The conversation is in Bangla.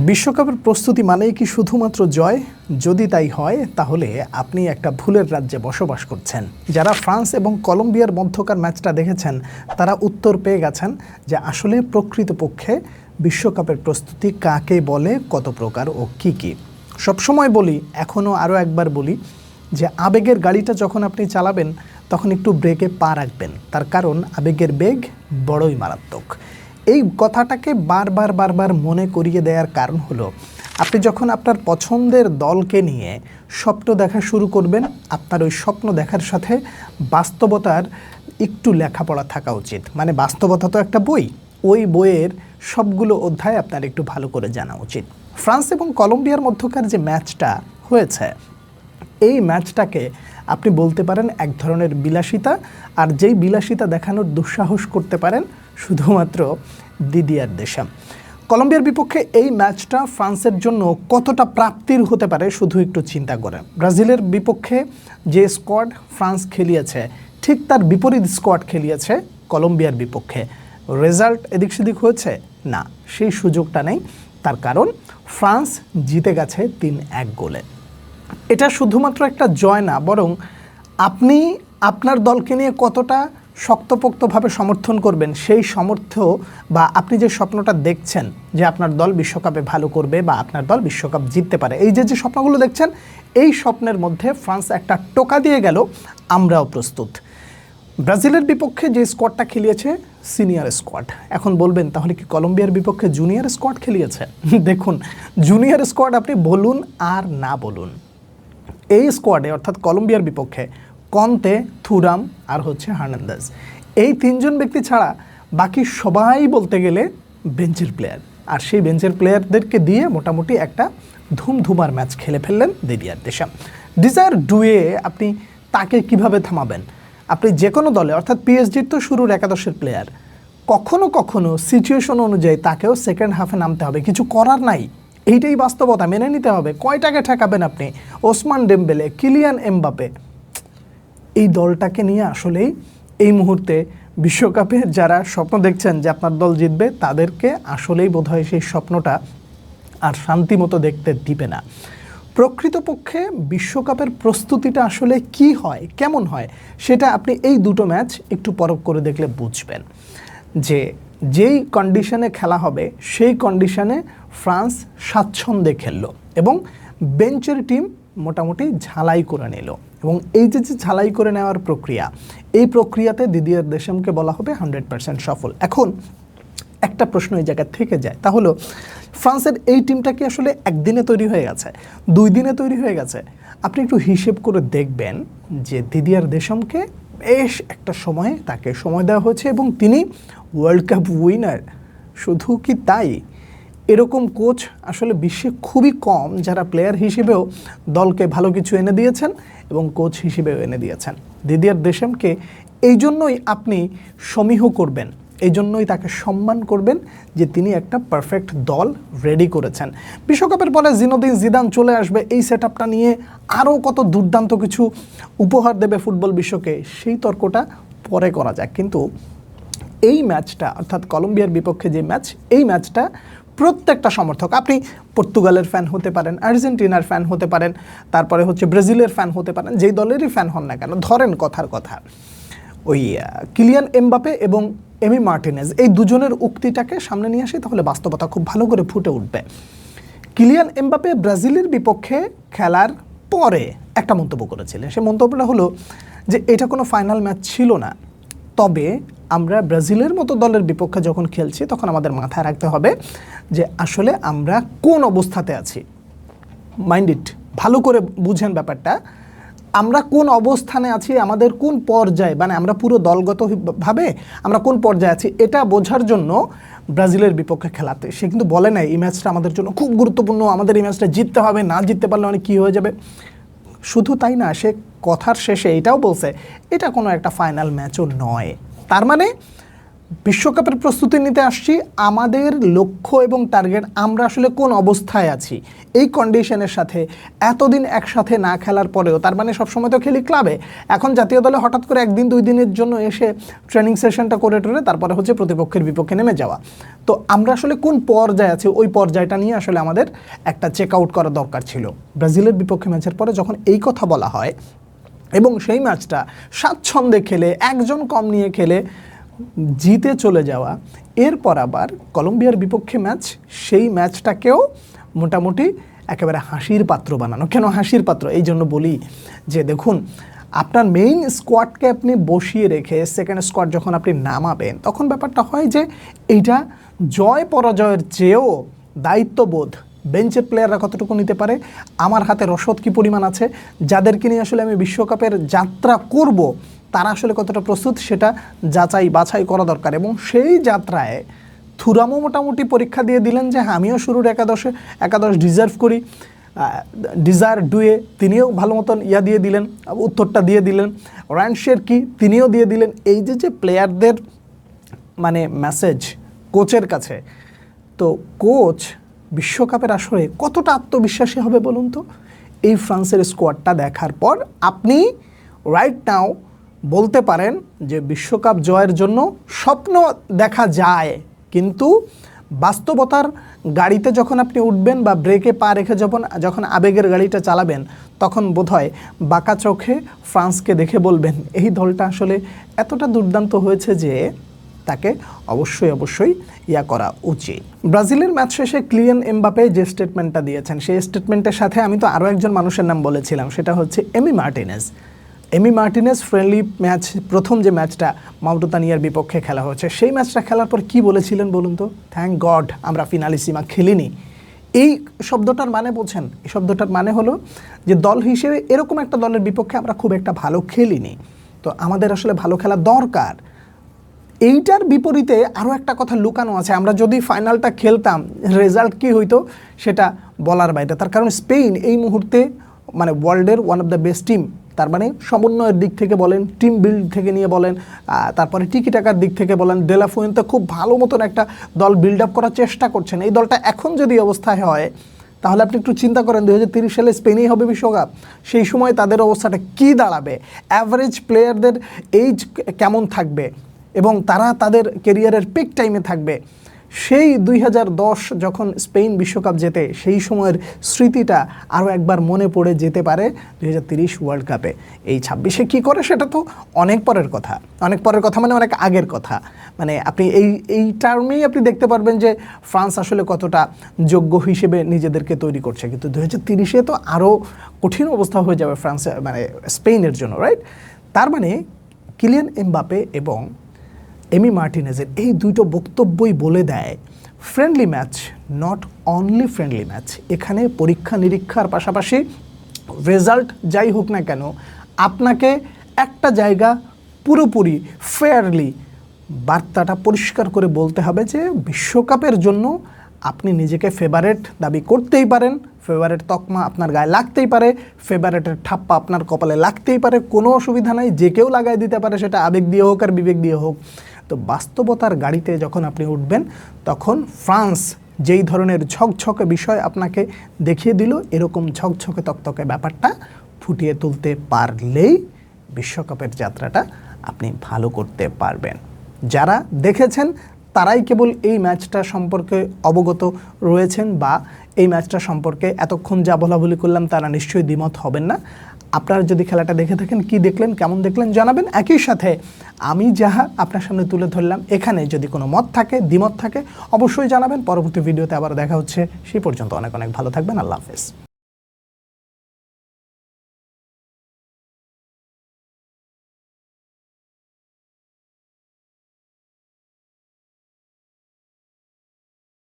বিশ্বকাপের প্রস্তুতি মানেই কি শুধুমাত্র জয়? যদি তাই হয় তাহলে আপনি একটা ভুলের রাজ্যে বসবাস করছেন। যারা ফ্রান্স এবং কলম্বিয়ার মধ্যকার ম্যাচটা দেখেছেন তারা উত্তর পেয়ে গেছেন যে আসলে প্রকৃতপক্ষে বিশ্বকাপের প্রস্তুতি কাকে বলে, কত প্রকার ও কী কী। সবসময় বলি, এখনও আরও একবার বলি যে আবেগের গাড়িটা যখন আপনি চালাবেন তখন একটু ব্রেকে পা রাখবেন, তার কারণ আবেগের বেগ বড়ই মারাত্মক। এই কথাটাকে বারবার মনে করিয়ে দেওয়ার কারণ হলো, আপনি যখন আপনার পছন্দের দলকে নিয়ে স্বপ্ন দেখা শুরু করবেন, আপনার ওই স্বপ্ন দেখার সাথে বাস্তবতার একটু লেখাপড়া থাকা উচিত। মানে বাস্তবতা তো একটা বই, ওই বইয়ের সবগুলো অধ্যায় আপনার একটু ভালো করে জানা উচিত। ফ্রান্স এবং কলম্বিয়ার মধ্যকার যে ম্যাচটা হয়েছে, এই ম্যাচটাকে আপনি বলতে পারেন এক ধরনের বিলাসিতা, আর যেই বিলাসিতা দেখানোর দুঃসাহস করতে পারেন শুধুমাত্র দিদিয়ার দেশাম। কলম্বিয়ার বিপক্ষে এই ম্যাচটা ফ্রান্সের জন্য কতটা প্রাপ্তির হতে পারে শুধু একটু চিন্তা করেন। ব্রাজিলের বিপক্ষে যে স্কোয়াড ফ্রান্স খেলিয়েছে, ঠিক তার বিপরীত স্কোয়াড খেলিয়েছে কলম্বিয়ার বিপক্ষে। রেজাল্ট এদিক সেদিক হয়েছে না, সেই সুযোগটা নেই। তার কারণ ফ্রান্স জিতে গেছে 3-1 গোলে। এটা শুধুমাত্র একটা জয় না, বরং আপনি আপনার দলকে নিয়ে কতটা শক্তপোক্তভাবে সমর্থন করবেন, সেই সমর্থ বা আপনি যে স্বপ্নটা দেখছেন যে আপনার দল বিশ্বকাপে ভালো করবে বা আপনার দল বিশ্বকাপ জিততে পারে, এই যে স্বপ্নগুলো দেখছেন, এই স্বপ্নের মধ্যে ফ্রান্স একটা টোকা দিয়ে গেল, আমরাও প্রস্তুত। ব্রাজিলের বিপক্ষে যে স্কোয়াডটা খেলিয়েছে সিনিয়র স্কোয়াড। এখন বলবেন তাহলে কি কলম্বিয়ার বিপক্ষে জুনিয়র স্কোয়াড খেলিয়েছে? দেখুন, জুনিয়র স্কোয়াড আপনি বলুন আর না বলুন, এই স্কোয়াডে অর্থাৎ কলম্বিয়ার বিপক্ষে কন্তে, থুরাম আর হার্নান্দেজ, এই তিনজন ব্যক্তি ছাড়া বাকি সবাই বলতে গেলে বেঞ্চের প্লেয়ার। আর সেই বেঞ্চের প্লেয়ারদেরকে দিয়ে মোটামুটি একটা ধুমধুমার ম্যাচ খেলে ফেললেন দিদিয়ার দেশাম। ডিজায়ার ডুয়ে আপনি তাকে কিভাবে থামাবেন? আপনি যে কোনো দলে, অর্থাৎ পিএসজির তো শুরুর একাদশের প্লেয়ার, কখনো সিচুয়েশন অনুযায়ী তাকেও সেকেন্ড হাফে নামতে হবে, কিছু করার নাই। এইটাই বাস্তবতা, মেনে নিতে হবে। কয়টাকে ঠেকাবেন আপনি? ওসমান ডেম্বেলে, কিলিয়ান এমবাপে, এই দলটাকে নিয়ে আসলেই এই মুহূর্তে বিশ্বকাপে যারা স্বপ্ন দেখছেন যে আপনার দল জিতবে, তাদেরকে আসলেই বোধহয় সেই স্বপ্নটা আর শান্তিমতো দেখতে দিবে না। প্রকৃতপক্ষে বিশ্বকাপের প্রস্তুতিটা আসলে কি হয়, কেমন হয়, সেটা আপনি এই দুটো ম্যাচ একটু পরখ করে দেখলে বুঝবেন যে যেই কন্ডিশনে খেলা হবে সেই কন্ডিশনে ফ্রান্স স্বাচ্ছন্দ্যে খেললো এবং বেঞ্চের টিম মোটামুটি ঝালাই করে নিল। এবং এই যে ঝালাই করে নেওয়ার প্রক্রিয়া, এই প্রক্রিয়াতে দিদিয়ার দেশামকে বলা হবে 100% সফল। এখন একটা প্রশ্ন এই জায়গা থেকে যায়, তা হলো ফ্রান্সের এই টিমটা কি আসলে একদিনে তৈরি হয়ে গেছে, 2 দিনে তৈরি হয়ে গেছে? আপনি একটু হিসেব করে দেখবেন যে দিদিয়ার দেশামকে বেশ একটা সময়ে তাকে সময় দেওয়া হয়েছে এবং তিনি ওয়ার্ল্ড কাপ উইনার। শুধু কি তাই, এরকম কোচ আসলে বিশ্বে খুবই কম যারা প্লেয়ার হিসেবেও দলকে ভালো কিছু এনে দিয়েছেন এবং কোচ হিসেবেও এনে দিয়েছেন। দিদিয়ার দেশামকে এই জন্যই আপনি সমীহ করবেন, এই জন্যই তাকে সম্মান করবেন যে তিনি একটা পারফেক্ট দল রেডি করেছেন। বিশ্বকাপের পরে জিনেদিন জিদান চলে আসবে, এই সেটআপটা নিয়ে আরও কত দুর্দান্ত কিছু উপহার দেবে ফুটবল বিশ্বকে, সেই তর্কটা পরে করা যাক। কিন্তু এই ম্যাচটা, অর্থাৎ কলম্বিয়ার বিপক্ষে যে ম্যাচ, এই ম্যাচটা প্রত্যেকটা সমর্থক, আপনি পর্তুগালের ফ্যান হতে পারেন, আর্জেন্টিনার ফ্যান হতে পারেন, তারপরে ব্রাজিলের ফ্যান হতে পারেন, যেই দলেরই ফ্যান হন না কেন, ধরেন কথার কথা ওই কিলিয়ান এমবাপে এবং এমি মার্টিনেজ, এই দুজনের উক্তিটাকে সামনে নিয়ে আসি, তাহলে বাস্তবতা খুব ভালো করে ফুটে উঠবে। কিলিয়ান এমবাপে ব্রাজিলের বিপক্ষে খেলার পরে একটা মন্তব্য করেছিলেন। সেই মন্তব্যটা হলো যে এটা কোনো ফাইনাল ম্যাচ ছিল না, তবে আমরা ব্রাজিলের মতো দলের বিপক্ষে যখন খেলছি তখন আমাদের মাথায় রাখতে হবে যে আসলে আমরা কোন অবস্থাতে আছি। মাইন্ড ইট, ভালো করে বুঝেন ব্যাপারটা, আমরা কোন অবস্থানে আছি, আমাদের কোন পর্যায়ে, মানে আমরা পুরো দলগতভাবে আমরা কোন পর্যায়ে আছি, এটা বোঝার জন্য ব্রাজিলের বিপক্ষে খেলাতে সে কিন্তু বলে নাই এই ম্যাচটা আমাদের জন্য খুব গুরুত্বপূর্ণ, আমাদের এই ম্যাচটা জিততে হবে, না জিততে পারলে অনেক কী হয়ে যাবে। শুধু তাই না, সে কথার শেষে এটাও বলছে এটা কোনো একটা ফাইনাল ম্যাচও নয়। তার মানে বিশ্বকাপের প্রস্তুতি নিতে আসছি, আমাদের লক্ষ্য এবং টার্গেট আমরা আসলে কোন অবস্থায় আছি এই কন্ডিশনের সাথে এতদিন একসাথে না খেলার পরেও, তার মানে সবসময় তো খেলি ক্লাবে, এখন জাতীয় দলে হঠাৎ করে একদিন দুই দিনের জন্য এসে ট্রেনিং সেশনটা করে টোরে তারপরে হচ্ছে প্রতিপক্ষের বিপক্ষে নেমে যাওয়া। তো আমরা আসলে কোন পর্যায়ে আছি ওই পর্যায়টা নিয়ে আসলে আমাদের একটা চেক আউট করা দরকার ছিল। ব্রাজিলের বিপক্ষে ম্যাচের পরে যখন এই কথা বলা হয় এবং সেই ম্যাচটা স্বাচ্ছন্দ্যে খেলে একজন কম নিয়ে খেলে জিতে চলে যাওয়া, এরপর আবার কলম্বিয়ার বিপক্ষে ম্যাচ, সেই ম্যাচটাকেও মোটামুটি একেবারে হাসির পাত্র বানানো। কেন হাসির পাত্র? এই জন্য বলি যে দেখুন, আপনার মেইন স্কোয়াডকে আপনি বসিয়ে রেখে সেকেন্ড স্কোয়াড যখন আপনি নামাবেন তখন ব্যাপারটা হয় যে এইটা জয় পরাজয়ের চেয়েও দায়িত্ববোধ বেঞ্চের প্লেয়াররা কতটুকু নিতে পারে, আমার হাতে রসদ কী পরিমাণ আছে, যাদেরকে নিয়ে আসলে আমি বিশ্বকাপের যাত্রা করব তারা আসলে কতটা প্রস্তুত সেটা যাচাই বাছাই করা দরকার। এবং সেই যাত্রায় থুরামও মোটামুটি পরীক্ষা দিয়ে দিলেন যে আমিও শুরুর একাদশ ডিজার্ভ করি, ডিজায়ার ডুয়ে তিনিও ভালো মতন দিয়ে দিলেন, উত্তরটা দিয়ে দিলেন। রায়ান শেরকি তিনিও দিয়ে দিলেন। এই যে প্লেয়ারদের মানে মেসেজ কোচের কাছে, তো কোচ বিশ্বকাপের আসরে কতটা আত্মবিশ্বাসী হবে বলুন তো? এই ফ্রান্সের স্কোয়াডটা দেখার পর আপনি রাইট নাও বলতে পারেন যে বিশ্বকাপ জয়ের জন্য স্বপ্ন দেখা যায়, কিন্তু বাস্তবতার গাড়িতে যখন আপনি উঠবেন বা ব্রেকে পা রেখে যখন আবেগের গাড়িটা চালাবেন তখন বোধহয় বাঁকা চোখে ফ্রান্সকে দেখে বলবেন এই দলটা আসলে এতটা দুর্দান্ত হয়েছে যে তাকে অবশ্যই করা উচিত। ব্রাজিলের ম্যাচ শেষে কিলিয়ান এমবাপে যে স্টেটমেন্টটা দিয়েছেন সেই স্টেটমেন্টের সাথে আমি তো আরও একজন মানুষের নাম বলেছিলাম, সেটা হচ্ছে এমি মার্টিনেজ। ফ্রেন্ডলি ম্যাচ, প্রথম যে ম্যাচটা মাউরিতানিয়ার বিপক্ষে খেলা হয়েছে সেই ম্যাচটা খেলার পর কি বলেছিলেন বলুন তো? থ্যাংক গড আমরা ফিনালিসিমা খেলিনি। এই শব্দটার মানে বোঝেন? এই শব্দটার মানে হলো যে দল হিসেবে এরকম একটা দলের বিপক্ষে আমরা খুব একটা ভালো খেলিনি, তো আমাদের আসলে ভালো খেলা দরকার। এইটার বিপরীতে আরও একটা কথা লুকানো আছে, আমরা যদি ফাইনালটা খেলতাম রেজাল্ট কী হইতো সেটা বলার বাইরে। তার কারণ স্পেন এই মুহূর্তে মানে ওয়ার্ল্ডের one of the best team, তার মানে সমন্বয়ের দিক থেকে বলেন, টিম বিল্ড থেকে নিয়ে বলেন, তারপরে টিকি টাকার দিক থেকে বলেন, ডে লা ফুয়েন্তে খুব ভালো মতন একটা দল বিল্ড আপ করার চেষ্টা করছেন। এই দলটা এখন যদি অবস্থায় হয় তাহলে আপনি একটু চিন্তা করেন 2030 সালে স্পেনেই হবে বিশ্বকাপ, সেই সময় তাদের অবস্থাটা কী দাঁড়াবে, অ্যাভারেজ প্লেয়ারদের এইজ কেমন থাকবে এবং তারা তাদের কেরিয়ারের পিক টাইমে থাকবে। সেই 2010 যখন স্পেন বিশ্বকাপ জেতে সেই সময়ের স্মৃতিটা আরও একবার মনে পড়ে যেতে পারে 2030 ওয়ার্ল্ড কাপে। এই 26-এ কী করে সেটা তো অনেক পরের কথা মানে অনেক আগের কথা। মানে আপনি এই টার্মেই আপনি দেখতে পারবেন যে ফ্রান্স আসলে কতটা যোগ্য হিসেবে নিজেদেরকে তৈরি করছে। কিন্তু 2030-এ তো আরও কঠিন অবস্থা হয়ে যাবে মানে স্পেনের জন্য, রাইট? তার মানে কিলিয়ান এমবাপে এবং এমি মার্টিনেজের এই দুটো বক্তব্যই বলে দেয় friendly match not only friendly match, এখানে পরীক্ষা নিরীক্ষার পাশাপাশি রেজাল্ট যাই হোক না কেন আপনাকে একটা জায়গা পুরোপুরি ফেয়ারলি বার্তাটা পরিষ্কার করে বলতে হবে যে বিশ্বকাপের জন্য আপনি নিজেকে ফেভারেট দাবি করতেই পারেন, ফেভারেট তকমা আপনার গায়ে লাগতেই পারে, ফেভারেটের ঠাপ্পা আপনার কপালে লাগতেই পারে, কোনো অসুবিধা নাই, যে কেউ লাগাই দিতে পারে, সেটা আবেগ দিয়ে হোক আর বিবেক দিয়ে হোক। তো বাস্তবতার গাড়িতে যখন আপনি উঠবেন তখন ফ্রান্স যেই ধরনের ঝকঝকে বিষয় আপনাকে দেখিয়ে দিল, এরকম ঝকঝকে তকতকে ব্যাপারটা ফুটিয়ে তুলতে পারলেই বিশ্বকাপের যাত্রাটা আপনি ভালো করতে পারবেন। যারা দেখেছেন তারাই কেবল এই ম্যাচটা সম্পর্কে অবগত রয়েছেন বা এই ম্যাচটা সম্পর্কে এতক্ষণ যা বলাবলি করলাম তারা নিশ্চয়ই দ্বিমত হবেন না। আপনারা যদি খেলাটা দেখে থাকেন কী দেখলেন, কেমন দেখলেন জানাবেন। একই সাথে আমি যাহা আপনার সামনে তুলে ধরলাম এখানে যদি কোনো মত থাকে, দ্বিমত থাকে অবশ্যই জানাবেন। পরবর্তী ভিডিওতে আবার দেখা হচ্ছে, সেই পর্যন্ত অনেক ভালো থাকবেন। আল্লাহ হাফেজ।